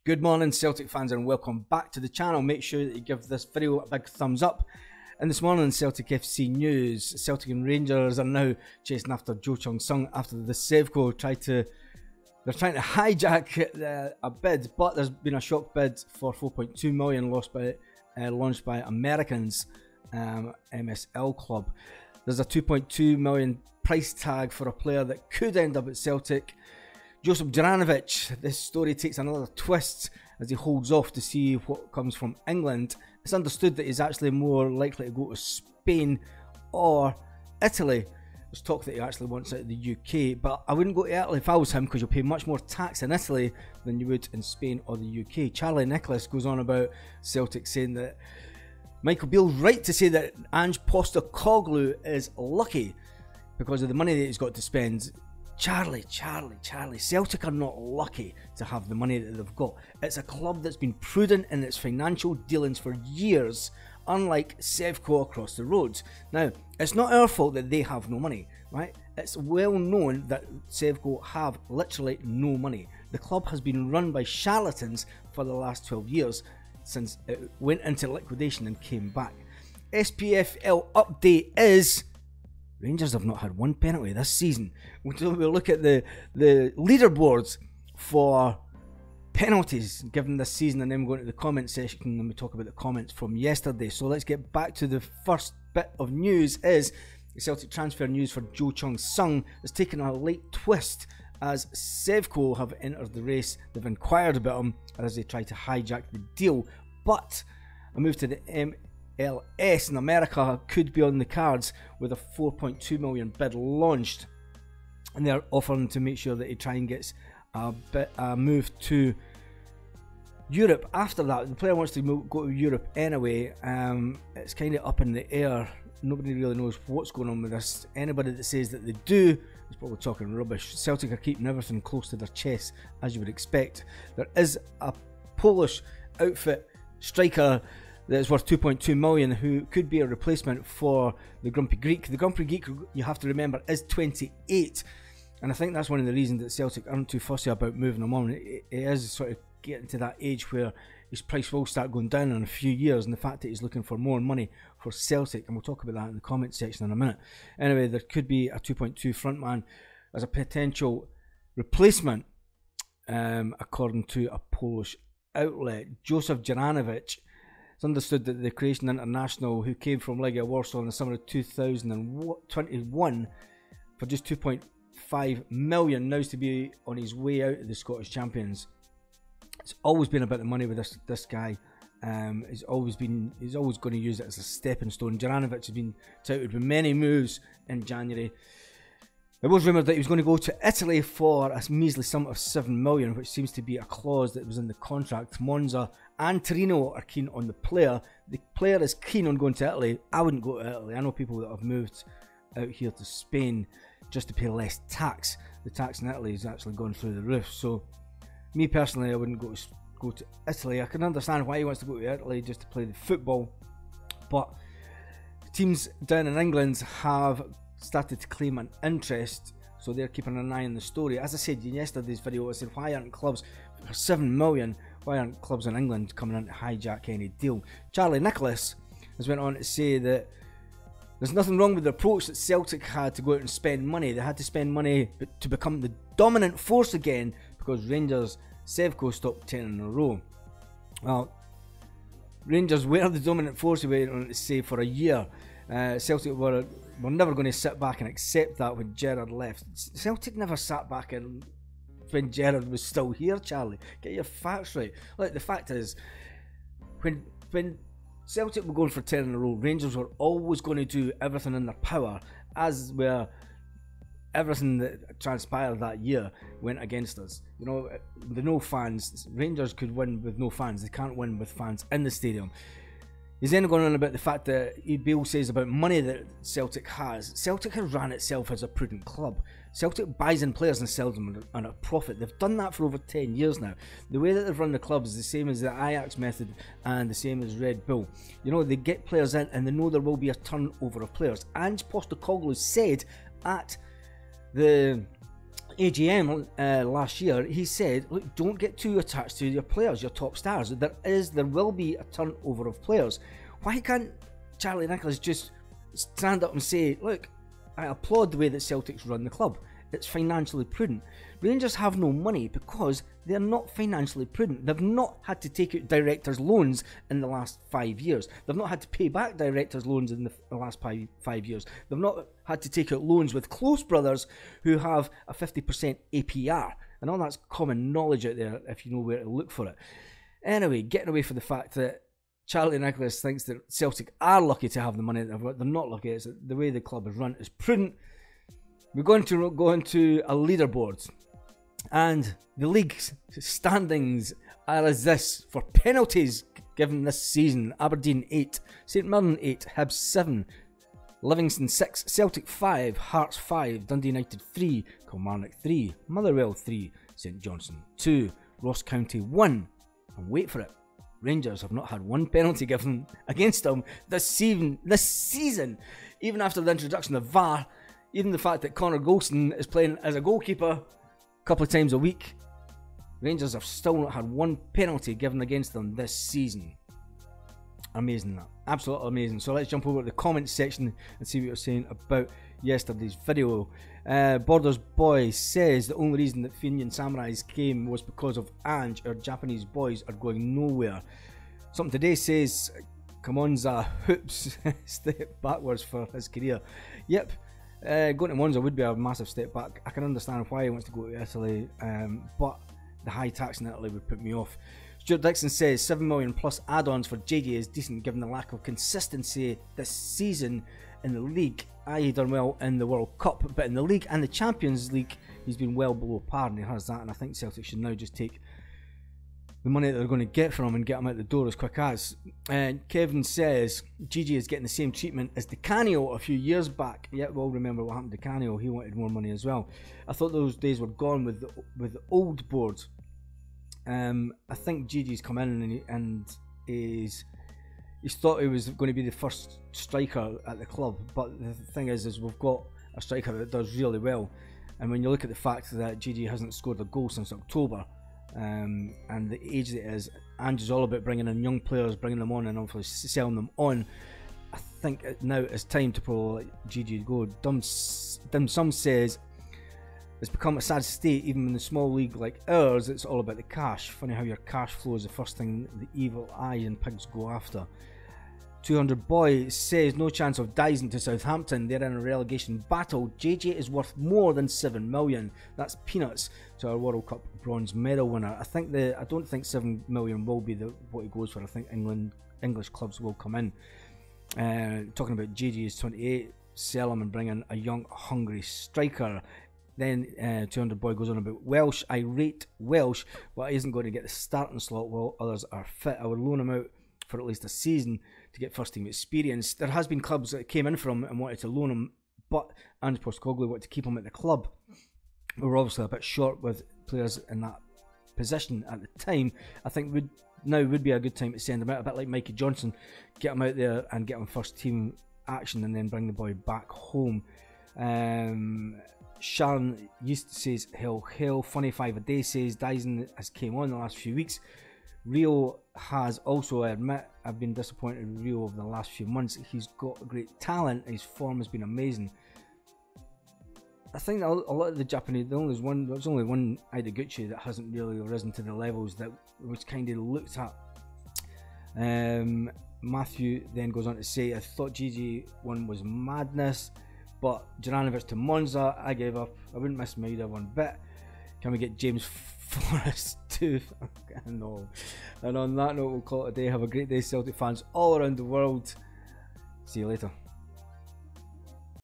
Good morning, Celtic fans, and welcome back to the channel. Make sure that you give this video a big thumbs up. And this morning, Celtic FC news: Celtic and Rangers are now chasing after Jo Chung-sung after the Sevco they're trying to hijack a bid, but there's been a shock bid for 4.2 million launched by Americans MSL club. There's a 2.2 million price tag for a player that could end up at Celtic. Josip Juranovic, this story takes another twist as he holds off to see what comes from England. It's understood that he's actually more likely to go to Spain or Italy. There's talk that he actually wants out of the UK, but I wouldn't go to Italy if I was him, because you'll pay much more tax in Italy than you would in Spain or the UK. Charlie Nicholas goes on about Celtic, saying that Michael Beale's right to say that Ange Postecoglou is lucky because of the money that he's got to spend. Charlie, Celtic are not lucky to have the money that they've got. It's a club that's been prudent in its financial dealings for years, unlike Sevco across the road. Now, it's not our fault that they have no money, right? It's well known that Sevco have literally no money. The club has been run by charlatans for the last 12 years, since it went into liquidation and came back. SPFL update is: Rangers have not had one penalty this season. We'll look at the leaderboards for penalties given this season, and then we'll go into the comment section and we talk about the comments from yesterday. So let's get back to the first bit of news. Is the Celtic transfer news for Jo Chung-sung has taken a late twist as Sevco have entered the race. They've inquired about him as they try to hijack the deal, but a move to the MLS in America could be on the cards with a 4.2 million bid launched, and they're offering to make sure that he try and gets a move to Europe after that. The player wants to go to Europe anyway. It's kind of up in the air. Nobody really knows what's going on with this. Anybody that says that they do is probably talking rubbish. Celtic are keeping everything close to their chest, as you would expect. There is a Polish outfit striker that's worth 2.2 million, who could be a replacement for the Grumpy Greek. The Grumpy Greek, you have to remember, is 28, and I think that's one of the reasons that Celtic aren't too fussy about moving him on. It is sort of getting to that age where his price will start going down in a few years, and the fact that he's looking for more money for Celtic, and we'll talk about that in the comment section in a minute. Anyway, there could be a 2.2 frontman as a potential replacement, according to a Polish outlet. Josip Juranovic, it's understood that the Croatian international, who came from Legia Warsaw in the summer of 2021 for just 2.5 million, now is to be on his way out of the Scottish champions. It's always been about the money with this guy. He's always going to use it as a stepping stone. Juranovic has been touted with many moves in January. It was rumoured that he was going to go to Italy for a measly sum of 7 million, which seems to be a clause that was in the contract. Monza and Torino are keen on the player. The player is keen on going to Italy. I wouldn't go to Italy. I know people that have moved out here to Spain just to pay less tax. The tax in Italy has actually gone through the roof. So, me personally, I wouldn't go to Italy. I can understand why he wants to go to Italy, just to play the football, but teams down in England have started to claim an interest, so they're keeping an eye on the story. As I said in yesterday's video, I said, why aren't clubs for 7 million? Why aren't clubs in England coming in to hijack any deal? Charlie Nicholas has went on to say that there's nothing wrong with the approach that Celtic had to go out and spend money. They had to spend money to become the dominant force again, because Rangers, Sevco stopped 10 in a row. Well, Rangers were the dominant force, we went on to say, for a year. Celtic were never going to sit back and accept that when Gerrard left. Celtic never sat back and when Gerrard was still here, Charlie. Get your facts right. Like, the fact is, when Celtic were going for 10 in a row, Rangers were always going to do everything in their power, as were everything that transpired that year went against us. You know, with no fans, Rangers could win with no fans. They can't win with fans in the stadium. He's then going on about the fact that Beale says about money that Celtic has. Celtic has ran itself as a prudent club. Celtic buys in players and sells them on a profit. They've done that for over 10 years now. The way that they've run the club is the same as the Ajax method and the same as Red Bull. You know, they get players in and they know there will be a turnover of players. Ange Postecoglou said at the AGM last year, he said, look, don't get too attached to your players, your top stars. There will be a turnover of players. Why can't Charlie Nicholas just stand up and say, look, I applaud the way that Celtic's run the club. It's financially prudent. Rangers have no money because they're not financially prudent. They've not had to take out directors' loans in the last 5 years. They've not had to pay back directors' loans in the last 5 years. They've not had to take out loans with close brothers who have a 50% APR. And all that's common knowledge out there if you know where to look for it. Anyway, getting away from the fact that Charlie Nicholas thinks that Celtic are lucky to have the money that they've got. They're not lucky. It's the way the club is run is prudent. We're going to go into a leaderboard, and the league's standings are as this for penalties given this season. Aberdeen 8, St Mirren 8, Hibs 7, Livingston 6, Celtic 5, Hearts 5, Dundee United 3, Kilmarnock 3, Motherwell 3, St Johnstone 2, Ross County 1, and wait for it, Rangers have not had one penalty given against them this season, even after the introduction of VAR. Even the fact that Connor Golston is playing as a goalkeeper a couple of times a week, Rangers have still not had one penalty given against them this season. Amazing that. Absolutely amazing. So let's jump over to the comments section and see what you're saying about yesterday's video. Borders Boy says the only reason that Fenian Samurais came was because of Ange. Our Japanese boys are going nowhere. Something Today says Kamonza hoops step backwards for his career. Yep. Going to Monza would be a massive step back. I can understand why he wants to go to Italy, but the high tax in Italy would put me off. Stuart Dixon says 7 million plus add-ons for JJ is decent given the lack of consistency this season in the league. He done well in the World Cup, but in the league and the Champions League he's been well below par, and he has that, and I think Celtic should now just take the money that they're going to get from him and get him out the door as quick as. And Kevin says Gigi is getting the same treatment as Di Canio a few years back. Yeah, we'll remember what happened to Di Canio. He wanted more money as well. I thought those days were gone with the old board. I think Gigi's come in and he's thought he was going to be the first striker at the club, but the thing is we've got a striker that does really well. And when you look at the fact that Gigi hasn't scored a goal since October, and the age that it is, Ange is all about bringing in young players, bringing them on and obviously selling them on. I think now it's time to probably let Gigi go. Dim Sum says it's become a sad state even in a small league like ours. It's all about the cash. Funny how your cash flow is the first thing the evil eye and pigs go after. 200 Boy says no chance of Dyson to Southampton. They're in a relegation battle. JJ is worth more than 7 million. That's peanuts to our World Cup bronze medal winner. I don't think 7 million will be what he goes for. I think English clubs will come in. Talking about JJ is 28. Sell him and bring in a young, hungry striker. Then 200 Boy goes on about Welsh. I rate Welsh, but he isn't going to get the starting slot while others are fit. I would loan him out for at least a season to get first team experience. There has been clubs that came in for him and wanted to loan him, but Ange Postecoglou wanted to keep him at the club. We were obviously a bit short with players in that position at the time. I think now would be a good time to send him out, a bit like Mikey Johnson, get him out there and get him first team action and then bring the boy back home. Sharon East says hell. Funny 5 a day says Dyson has came on the last few weeks. Rio has also, I admit, I've been disappointed with Rio over the last few months. He's got great talent, his form has been amazing. I think a lot of the Japanese, there's only one Ideguchi that hasn't really risen to the levels that was kind of looked at. Matthew then goes on to say, I thought GG one was madness, but Juranovic to Monza, I gave up. I wouldn't miss Maida one bit. Can we get James Forrest too? No. And on that note, we'll call it a day. Have a great day, Celtic fans all around the world. See you later.